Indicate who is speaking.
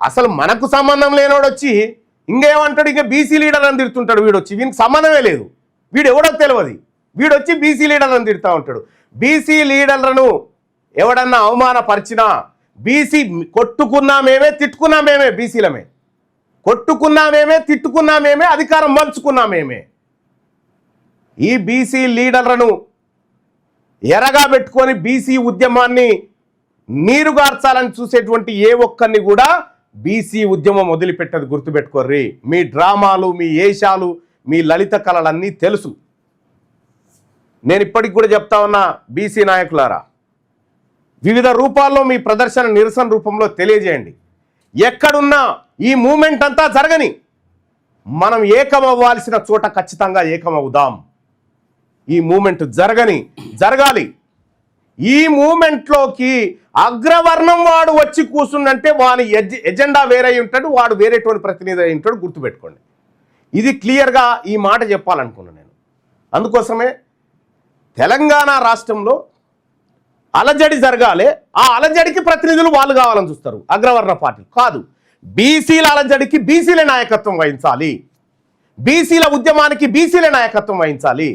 Speaker 1: అసలు మనకు సంబంధం లేనోడు వచ్చి ఇంకేమంటాడు, ఇంకా బీసీ లీడర్ అని తిడుతుంటాడు. వీడు వచ్చి వీనికి సంబంధమే లేదు, వీడు ఎవడో తెలియదు, వీడు వచ్చి బీసీ లీడర్ అని తిడుతూ ఉంటాడు. బీసీ లీడర్లను ఎవడన్నా అవమానపరిచినా, బీసీ కొట్టుకున్నామేమే తిట్టుకున్నామేమే, బీసీలమే కొట్టుకున్నామేమే తిట్టుకున్నామేమే, అధికారం మలుచుకున్నామేమే. ఈ బీసీ లీడర్లను ఎరగా పెట్టుకొని బీసీ ఉద్యమాన్ని నీరుగార్చాలని చూసేటువంటి ఏ ఒక్కరిని కూడా బీసీ ఉద్యమం వదిలిపెట్టదు, గుర్తుపెట్టుకోర్రి. మీ డ్రామాలు, మీ ఏషాలు, మీ లలిత కళలన్నీ తెలుసు. నేను ఇప్పటికి కూడా చెప్తా ఉన్నా, బీసీ నాయకులారా, వివిధ రూపాల్లో మీ ప్రదర్శన నిరసన రూపంలో తెలియజేయండి. ఎక్కడున్నా ఈ మూమెంట్ అంతా జరగని, మనం ఏకమవ్వాల్సిన చోట ఖచ్చితంగా ఏకమవుదాం. ఈ మూమెంట్ జరగాలి. ఈ మూమెంట్లోకి అగ్రవర్ణం వాడు వచ్చి కూర్చుందంటే వాని ఎజెండా వేరే ఉంటాడు, వాడు వేరేటువంటి ప్రతినిధి అయి ఉంటాడు, గుర్తుపెట్టుకోండి. ఇది క్లియర్గా ఈ మాట చెప్పాలనుకున్నాను నేను. అందుకోసమే తెలంగాణ రాష్ట్రంలో అలజడి జరగాలి, ఆ అలజడికి ప్రతినిధులు వాళ్ళు కావాలని చూస్తారు, అగ్రవర్ణ పార్టీ కాదు. బీసీల అలజడికి బీసీల నాయకత్వం వహించాలి, బీసీల ఉద్యమానికి బీసీల నాయకత్వం వహించాలి.